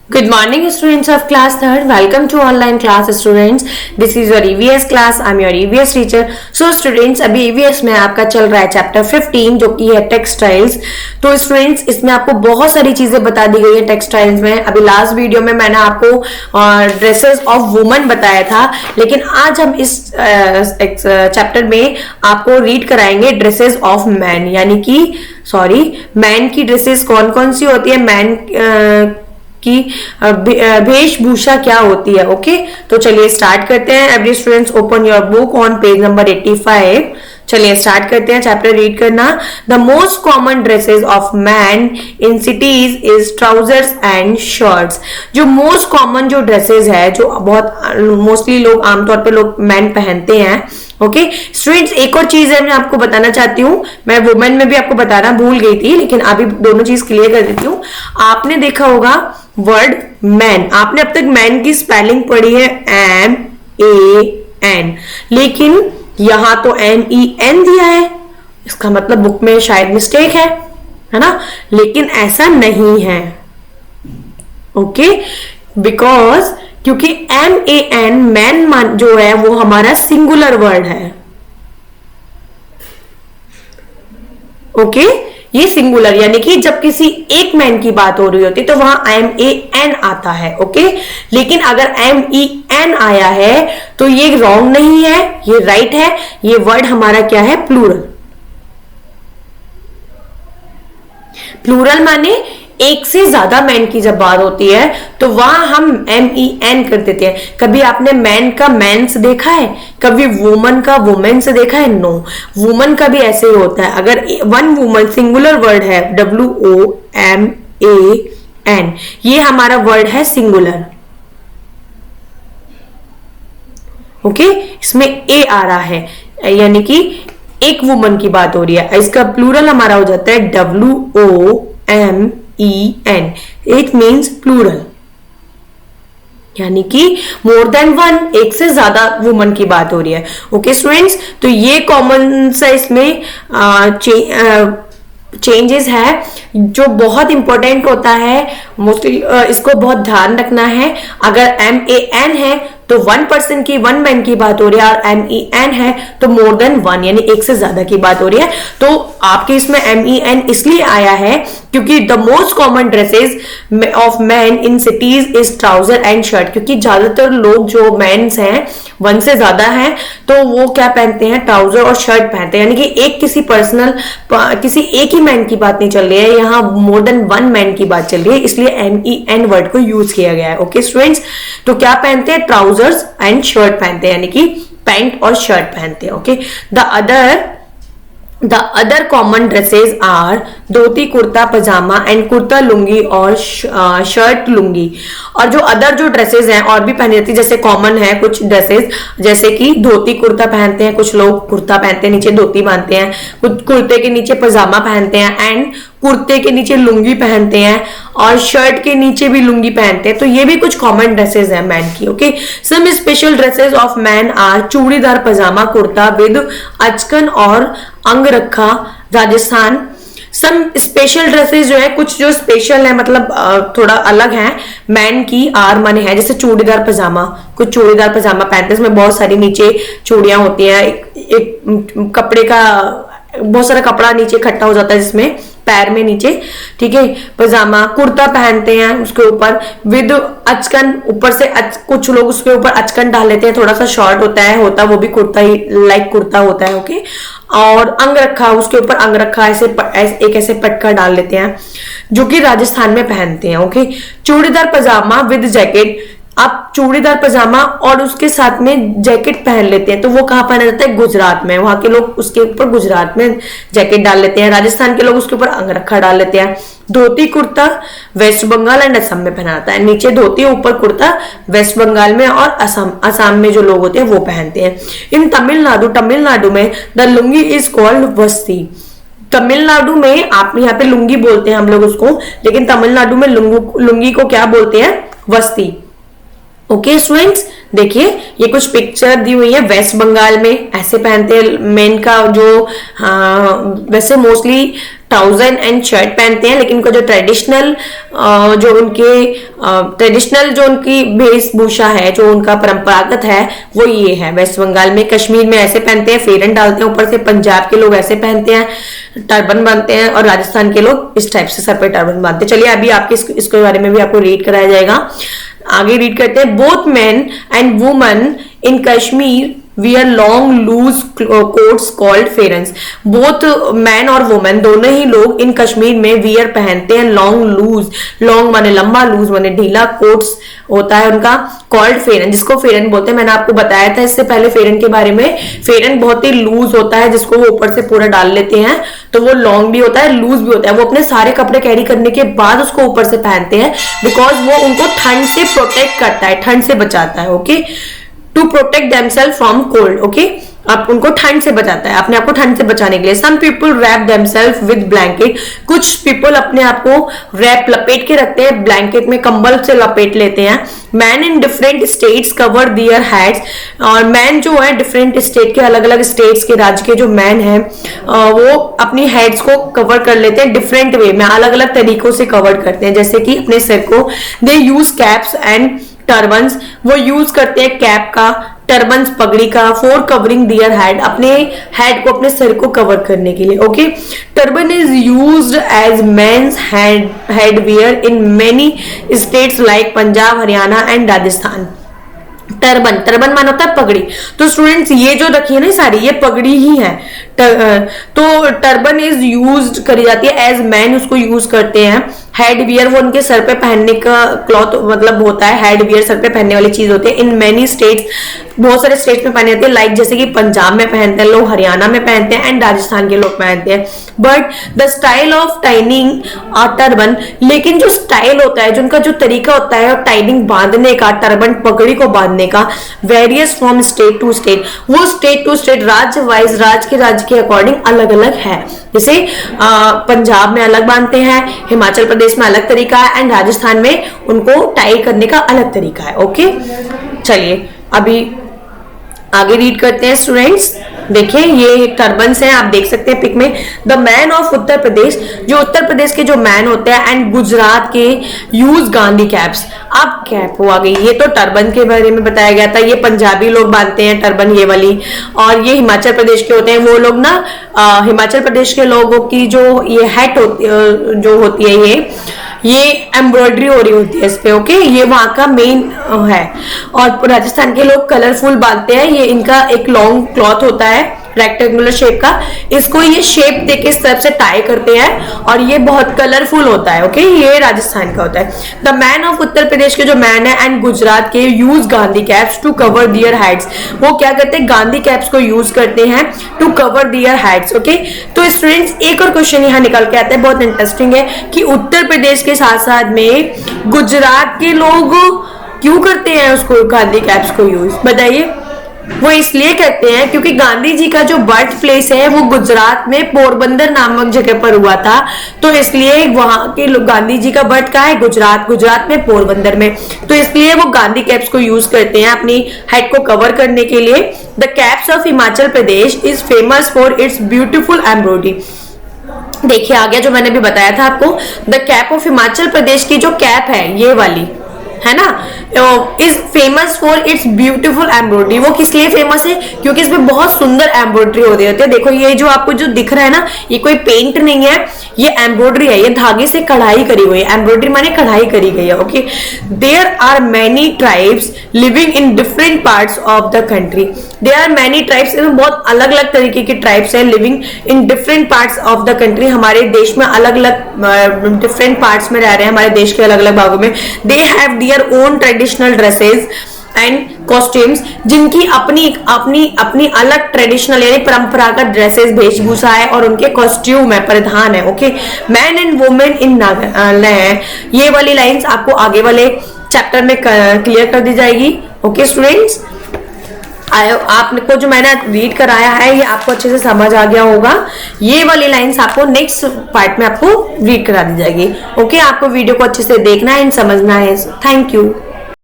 Good morning students of class 3rd. Welcome to online class students. This is your EVS class. I'm your EVS teacher. So students अभी EVS में आपका चल रहा है chapter 15 जो कि है टेक्सटाइल्स. तो स्टूडेंट्स इसमें आपको बहुत सारी चीजें बता दी गई है टेक्सटाइल्स में. अभी लास्ट वीडियो में मैंने आपको ड्रेसेस ऑफ वुमेन बताया था, लेकिन आज हम इस चैप्टर में आपको रीड कराएंगे ड्रेसेस ऑफ मैन, यानी कि मैन की ड्रेसेस कौन कौन सी होती है, मैन की वेशभूषा क्या होती है. ओके, तो चलिए स्टार्ट करते हैं. Every students open your book on page number 85. चलिए स्टार्ट करते हैं चैप्टर रीड करना. The most common dresses of man in cities is trousers and shirts. जो मोस्ट कॉमन जो ड्रेसेस है, जो बहुत मोस्टली लोग आमतौर पे लोग मैन पहनते हैं. ओके स्टूडेंट्स, एक और चीज है मैं आपको बताना चाहती हूँ. मैं वुमेन में भी आपको बताना भूल गई थी, लेकिन अभी दोनों चीज क्लियर कर देती हूँ. आपने देखा होगा वर्ड मैन, आपने अब तक मैन की स्पेलिंग पढ़ी है MAN, लेकिन यहां तो MEN दिया है. इसका मतलब बुक में शायद मिस्टेक है ना, लेकिन ऐसा नहीं है. ओके, बिकॉज क्योंकि MAN मैन जो है वो हमारा सिंगुलर वर्ड है. ओके, ये सिंगुलर यानी कि जब किसी एक मैन की बात हो रही होती तो वहां MAN आता है. ओके, लेकिन अगर MEN आया है तो ये रॉन्ग नहीं है, ये राइट है. ये वर्ड हमारा क्या है, प्लूरल. प्लूरल माने एक से ज्यादा मैन की जब बात होती है तो वहां हम MEN कर देते हैं. कभी आपने मैन का मैंस देखा है, कभी वुमन का वुमेन्स देखा है? नो, वुमन का भी ऐसे ही होता है. अगर वन वुमन सिंगुलर वर्ड है WOMAN, ये हमारा वर्ड है सिंगुलर. ओके, इसमें A आ रहा है, यानी कि एक वुमन की बात हो रही है. इसका प्लूरल हमारा हो जाता है WOMEN. इट मीन्स प्लूरल, यानी कि मोर देन वन, एक से ज्यादा वुमन की बात हो रही है. ओके स्टूडेंट्स, तो ये कॉमन सा इसमें चेंजेस है जो बहुत इंपॉर्टेंट होता है. मोस्टली इसको बहुत ध्यान रखना है. अगर MAN है तो वन पर्सन की, वन मैन की बात हो रही है, और MEN है तो मोर देन वन, यानी एक से ज्यादा की बात हो रही है. तो आपके इसमें MEN इसलिए आया है क्योंकि the most common dresses of man in cities is trouser and shirt. क्योंकि ज्यादातर लोग जो मैन्स हैं, वन से ज्यादा हैं, तो वो क्या पहनते हैं, ट्राउजर और शर्ट पहनते हैं. यानी कि एक किसी एक ही मैन की बात नहीं चल रही है, यहाँ मोर देन वन मैन की बात चल रही है, इसलिए MEN वर्ड को यूज किया गया है. ओके स्टूडेंट्स, तो क्या पहनते हैं, ट्राउजर्स एंड शर्ट पहनते हैं, यानी कि पैंट और शर्ट पहनते हैं. Okay, the other common dresses are dhoti kurta pyjama and kurta lungi और शर्ट लुंगी. और जो अदर जो ड्रेसेस हैं और भी पहनी जाती है, जैसे कॉमन है कुछ ड्रेसेस, जैसे कि धोती कुर्ता पहनते हैं, कुछ लोग कुर्ता पहनते हैं नीचे धोती बांधते हैं, कुछ कुर्ते के नीचे पजामा पहनते हैं, एंड कुर्ते के नीचे लुंगी पहनते हैं, और शर्ट के नीचे भी लुंगी पहनते हैं. तो ये भी कुछ कॉमन ड्रेसेस हैं मैन की. Okay, some special dresses of man are churidar pajama kurta with achkan और angarkha Rajasthan. Some special dresses जो है, कुछ जो स्पेशल है मतलब थोड़ा अलग है मैन की, आर माने है, जैसे चूड़ीदार पजामा. कुछ चूड़ीदार पजामा पहनते हैं, इसमें बहुत सारी नीचे चूड़ियां होती हैं, एक कपड़े का बहुत सारा कपड़ा नीचे इकट्ठा हो जाता है जिसमें पैर में नीचे. ठीक है, पजामा कुर्ता पहनते हैं, उसके ऊपर विद अचकन, ऊपर से कुछ लोग उसके ऊपर अचकन डाल लेते हैं, थोड़ा सा शॉर्ट होता वो भी कुर्ता ही, लाइक कुर्ता होता है. ओके, और अंग रखा, उसके ऊपर अंग रखा एक ऐसे पटका डाल लेते हैं, जो कि राजस्थान में पहनते हैं. Okay, churidar pyjama with jacket. आप चूड़ीदार पजामा और उसके साथ में जैकेट पहन लेते हैं, तो वो कहाँ पहना जाता है, गुजरात में. वहां के लोग उसके ऊपर गुजरात में जैकेट डाल लेते हैं, राजस्थान के लोग उसके ऊपर अंगरखा डाल लेते हैं. धोती कुर्ता वेस्ट बंगाल एंड असम में पहना जाता है, नीचे धोती ऊपर कुर्ता वेस्ट बंगाल में और असम में जो लोग होते हैं वो पहनते हैं. इन तमिलनाडु में द लुंगी इज कॉल्ड वस्ती. तमिलनाडु में आप यहाँ पे लुंगी बोलते हैं हम लोग उसको, लेकिन तमिलनाडु में लुंगी को क्या बोलते हैं, वस्ती. ओके स्टूडेंट्स, देखिए ये कुछ पिक्चर दी हुई है. वेस्ट बंगाल में ऐसे पहनते हैं मेन का जो वैसे मोस्टली ट्राउजर एंड शर्ट पहनते हैं, लेकिन उनका जो ट्रेडिशनल जो उनकी वेशभूषा है, जो उनका परंपरागत है, वो ये है। वेस्ट बंगाल में, कश्मीर में ऐसे पहनते हैं, फेरन डालते हैं ऊपर से, पंजाब के लोग ऐसे पहनते हैं, टर्बन बांधते हैं, और राजस्थान के लोग इस टाइप से सर पे टर्बन बांधते हैं। चलिए अभी आपके इसके बारे में भी आपको रीड कराया जाएगा। आगे रीड करते हैं। Both men and women in Kashmir wear long loose coats called pherans. Both man और वुमेन दोनों ही लोग इन कश्मीर में वियर पहनते हैं लॉन्ग लूज, लॉन्ग माने लंबा, लूज माने ढीला, कोट्स होता है उनका, कॉल्ड फेरन, जिसको फेरन बोलते हैं। मैंने आपको बताया था इससे पहले फेरन के बारे में। फेरन बहुत ही लूज होता है, जिसको वो ऊपर से पूरा डाल लेते हैं, तो वो लॉन्ग भी होता है, लूज भी होता है। वो अपने सारे कपड़े कैरी करने के बाद उसको ऊपर से पहनते हैं, बिकॉज वो उनको ठंड से प्रोटेक्ट करता है, ठंड से बचाता है। Okay, to protect themselves from cold. Okay, आप उनको ठंड से बचाता है, अपने आप को ठंड से बचाने के लिए। Some people wrap themselves with blanket. कुछ पीपल अपने आप को रैप लपेट के रखते हैं, ब्लैंकेट में, कंबल से लपेट लेते हैं। Man in different states cover their heads. और मैन जो है डिफरेंट स्टेट के, अलग अलग स्टेट्स के, राज्य के जो मैन है वो अपनी हेड्स को कवर कर लेते हैं डिफरेंट वे में, अलग अलग तरीकों से कवर करते हैं। जैसे कि अपने सिर को, they use caps and turbans. वो यूज करते हैं कैप का, टर्बन्स पगड़ी का, फॉर कवरिंग दियर हेड, अपने हेड को, अपने सिर को कवर करने के लिए। Okay, turban is used as men's head wear in many states like Punjab, Haryana and Rajasthan. Turban, turban मान होता है पगड़ी। तो स्टूडेंट्स ये जो रखी है ना सारी, ये पगड़ी ही है। तो टर्बन इज यूज्ड करी जाती है एज मैन, उसको यूज करते हैं। हेड वियर वो उनके सर पे पहनने का क्लॉथ मतलब होता है, हेड वियर सर पे पहनने वाली चीज होती है। इन मेनी स्टेट्स, बहुत सारे स्टेट्स में पहने जाते हैं, लाइक जैसे कि पंजाब में पहनते हैं लोग, हरियाणा में पहनते हैं, एंड राजस्थान के लोग पहनते हैं। But the style of टाइनिंग turban, लेकिन जो स्टाइल होता है, जो उनका जो तरीका होता है टाइनिंग बांधने का, टर्बन पगड़ी को बांधने का, various from state to state. वो स्टेट टू स्टेट, राज्य वाइज, राज्य के अकॉर्डिंग अलग अलग है। जैसे पंजाब में अलग बांधते हैं, हिमाचल प्रदेश में अलग तरीका है, एंड राजस्थान में उनको टाई करने का अलग तरीका है। ओके, चलिए अभी आगे रीड करते हैं स्टूडेंट्स। देखिए ये टर्बन्स हैं, आप देख सकते हैं पिक में। द मैन ऑफ उत्तर प्रदेश, जो उत्तर प्रदेश के जो मैन होते हैं, एंड गुजरात के यूज गांधी कैप्स। अब कैप हो आ गई, ये तो टर्बन के बारे में बताया गया था। ये पंजाबी लोग बांधते हैं टर्बन, ये वाली। और ये हिमाचल प्रदेश के होते हैं, वो लोग ना हिमाचल प्रदेश के लोगों की जो ये हैट जो होती है, ये एम्ब्रॉयडरी हो रही होती है इस पे। ओके, ये वहां का मेन है। और राजस्थान के लोग कलरफुल बांधते हैं, ये इनका एक लॉन्ग क्लॉथ होता है रेक्टेंगुलर शेप का, इसको ये शेप देके इस तरफ से टाई करते हैं, और ये बहुत कलरफुल होता है। ओके, ये राजस्थान का होता है। The man of Uttar Pradesh के जो मैन है एंड गुजरात के use Gandhi caps to cover their heads. वो क्या करते हैं, गांधी कैप्स को यूज करते हैं to cover their heads. Okay, तो स्टूडेंट्स एक और क्वेश्चन यहाँ निकल के आता है, बहुत इंटरेस्टिंग है, कि उत्तर प्रदेश के साथ साथ में गुजरात के लोग क्यों करते हैं उसको, गांधी कैप्स को यूज, बताइए। वो इसलिए करते हैं क्योंकि गांधी जी का जो बर्थ प्लेस है वो गुजरात में पोरबंदर नामक जगह पर हुआ था, तो इसलिए वहां के लोग, गांधी जी का बर्थ कहाँ है, गुजरात में पोरबंदर में, तो इसलिए वो गांधी कैप्स को यूज करते हैं अपनी हेड को कवर करने के लिए। The caps of Himachal Pradesh is famous for its beautiful embroidery. देखिए आ गया जो मैंने भी बताया था आपको, the cap of Himachal Pradesh की जो कैप है ये वाली है ना, is famous for its beautiful embroidery. वो किस लिए फेमस है, क्योंकि इसमें बहुत सुंदर एम्ब्रॉयडरी हो रही होती है। देखो ये जो आपको जो दिख रहा है ना, ये कोई पेंट नहीं है, ये एम्ब्रॉयडरी है, ये धागे से कढ़ाई करी हुई है। एम्ब्रॉयडरी माने कढ़ाई करी गई है। Okay, there are many tribes living in different parts of the country. There are many tribes, इसमें बहुत अलग अलग तरीके की ट्राइब्स है, living in different parts of the country. हमारे देश में अलग अलग डिफरेंट पार्ट्स में रह रहे हैं, हमारे देश के अलग अलग भागों में। They have their own traditional dresses and costumes, जिनकी अपनी अपनी अपनी अलग ट्रेडिशनल यानी परंपरागत ड्रेसेस, वेशभूषा है, और उनके कॉस्ट्यूम है, परिधान है। ओके, मैन एंड वुमेन इन ये वाली लाइंस आपको आगे वाले चैप्टर में क्लियर कर दी जाएगी। ओके स्टूडेंट्स, आपको जो मैंने रीड कराया है ये आपको अच्छे से समझ आ गया होगा। ये वाली लाइंस आपको नेक्स्ट पार्ट में आपको रीड करा दी जाएगी। ओके, आपको वीडियो को अच्छे से देखना है एंड समझना है। Thank you.